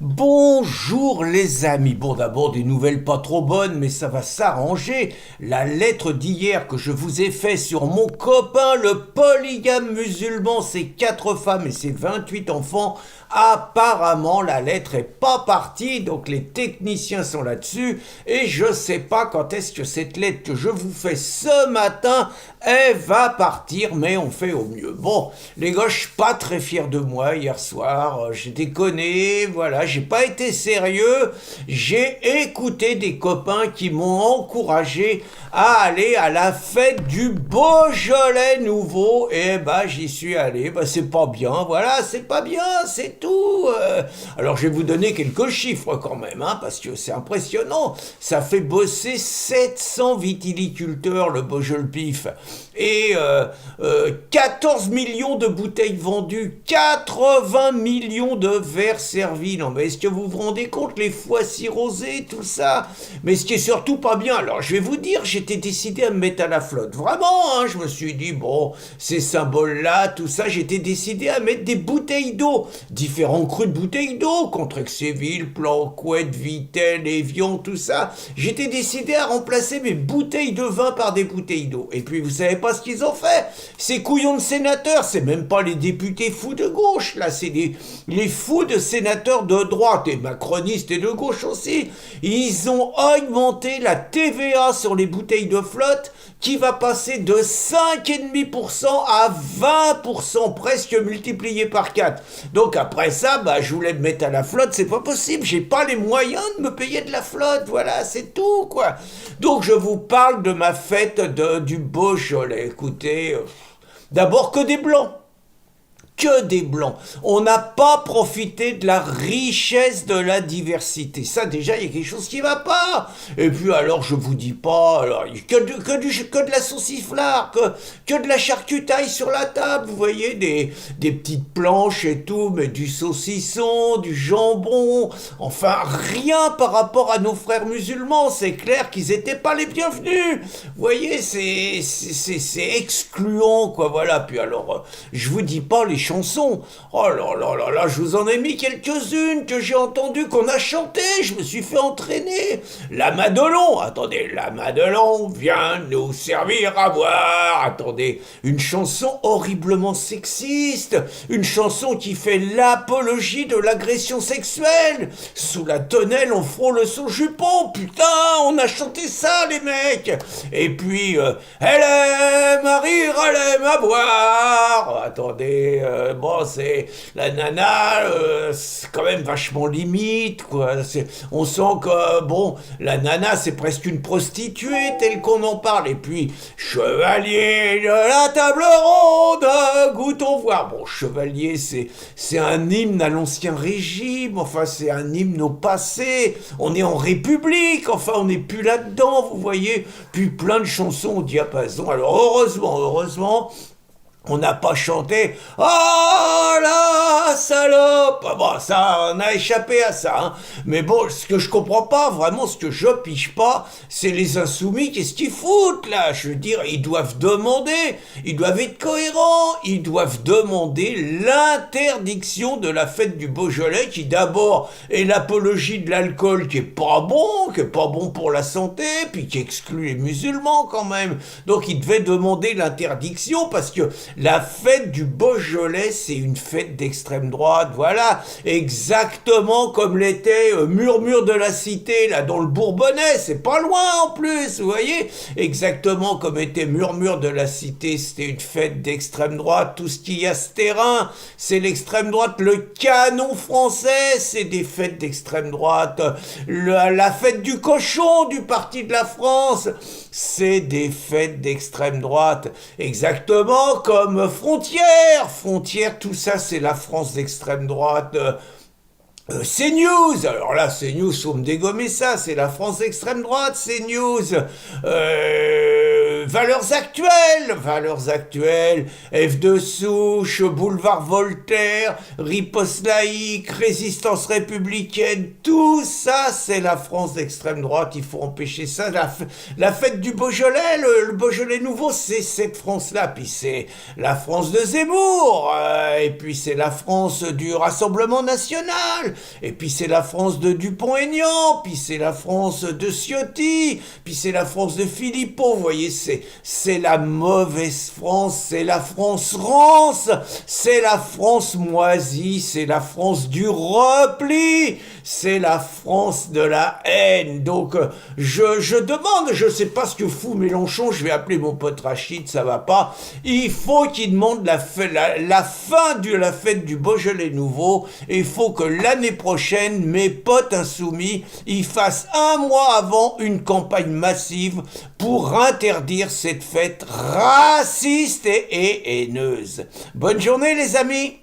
Bonjour les amis. Bon, d'abord des nouvelles pas trop bonnes, mais ça va s'arranger. La lettre d'hier que je vous ai fait sur mon copain le polygame musulman, ses 4 femmes et ses 28 enfants, apparemment la lettre est pas partie, donc les techniciens sont là-dessus, et je sais pas quand est-ce que cette lettre que je vous fais ce matin, elle va partir, mais on fait au mieux. Bon, les gars, je suis pas très fier de moi hier soir, j'ai déconné, voilà, j'ai pas été sérieux, j'ai écouté des copains qui m'ont encouragé à aller à la fête du Beaujolais nouveau, et bah j'y suis allé, bah c'est pas bien, voilà, c'est pas bien, c'est tout. Alors je vais vous donner quelques chiffres quand même, hein, parce que c'est impressionnant, ça fait bosser 700 vitiliculteurs le Beaujolais Pif, et 14 millions de bouteilles vendues, 80 millions de verres servis. Non mais est-ce que vous vous rendez compte, les foies cirrhosés, tout ça? Mais ce qui est surtout pas bien, alors je vais vous dire, j'étais décidé à me mettre à la flotte, vraiment, hein, je me suis dit, bon, ces symboles-là, tout ça, j'étais décidé à mettre des bouteilles d'eau, différents crus de bouteilles d'eau, Contrexéville, Planquette, Vittel, Evian, tout ça. J'étais décidé à remplacer mes bouteilles de vin par des bouteilles d'eau. Et puis vous savez pas ce qu'ils ont fait? Ces couillons de sénateurs, c'est même pas les députés fous de gauche, là, c'est les fous de sénateurs de droite, et macronistes et de gauche aussi. Ils ont augmenté la TVA sur les bouteilles de flotte, qui va passer de 5,5% à 20%, presque multiplié par 4. Donc après ça, bah, je voulais me mettre à la flotte, c'est pas possible, j'ai pas les moyens de me payer de la flotte, voilà, c'est tout, quoi. Donc je vous parle de ma fête du Beaujolais. Écoutez, d'abord que des blancs. Que des blancs. On n'a pas profité de la richesse de la diversité. Ça, déjà, il y a quelque chose qui va pas. Et puis, alors, je vous dis pas, alors, que de la sauciflard, que de la charcutaille sur la table. Vous voyez, des petites planches et tout, mais du saucisson, du jambon. Enfin, rien par rapport à nos frères musulmans. C'est clair qu'ils étaient pas les bienvenus. Vous voyez, c'est excluant, quoi. Voilà. Puis alors, je vous dis pas les chansons. Oh là là là là, je vous en ai mis quelques-unes que j'ai entendues, qu'on a chantées, je me suis fait entraîner. La Madelon, attendez, la Madelon vient nous servir à boire. Attendez, une chanson horriblement sexiste, une chanson qui fait l'apologie de l'agression sexuelle. Sous la tonnelle, on frôle son jupon, putain, on a chanté ça, les mecs. Et puis, elle aime à rire, elle aime à boire. Attendez, bon, c'est la nana, c'est quand même vachement limite, quoi. On sent que, bon, la nana, c'est presque une prostituée, telle qu'on en parle. Et puis, chevalier de la table ronde, goûtons voir. Bon, chevalier, c'est un hymne à l'ancien régime, enfin, c'est un hymne au passé. On est en République, enfin, on n'est plus là-dedans, vous voyez. Puis plein de chansons au diapason. Alors, heureusement, on n'a pas chanté « Oh la salope !» Bon, ça, on a échappé à ça, hein. Mais bon, ce que je comprends pas, vraiment, ce que je pige pas, c'est les insoumis, qu'est-ce qu'ils foutent, là? Je veux dire, ils doivent être cohérents, ils doivent demander l'interdiction de la fête du Beaujolais, qui d'abord est l'apologie de l'alcool, qui est pas bon pour la santé, puis qui exclut les musulmans, quand même. Donc, ils devaient demander l'interdiction, parce que la fête du Beaujolais, c'est une fête d'extrême droite, voilà, exactement comme l'était Murmure de la Cité, là, dans le Bourbonnais, c'est pas loin en plus, vous voyez, exactement comme était Murmure de la Cité, c'était une fête d'extrême droite, tout ce qu'il y a ce terrain, c'est l'extrême droite, le canon français, c'est des fêtes d'extrême droite, la fête du cochon du Parti de la France, c'est des fêtes d'extrême droite, exactement comme Frontières, tout ça c'est la France d'extrême droite. CNews, alors là CNews, faut me dégommer ça, c'est la France d'extrême droite, CNews. valeurs actuelles, F de souche, boulevard Voltaire, riposte laïque, résistance républicaine, tout ça c'est la France d'extrême droite, il faut empêcher ça. La fête du Beaujolais, le Beaujolais nouveau, c'est cette France-là, puis c'est la France de Zemmour, et puis c'est la France du Rassemblement National, et puis c'est la France de Dupont-Aignan, puis c'est la France de Ciotti, puis c'est la France de Philippot, vous voyez, c'est la mauvaise France, c'est la France rance, c'est la France moisie, c'est la France du repli, c'est la France de la haine. Donc je demande, je sais pas ce que fout Mélenchon, je vais appeler mon pote Rachid, ça va pas, il faut qu'il demande la fin de la fête du Beaujolais nouveau, et il faut que l'année prochaine, mes potes insoumis, ils fassent un mois avant une campagne massive pour interdire cette fête raciste et haineuse. Bonne journée les amis!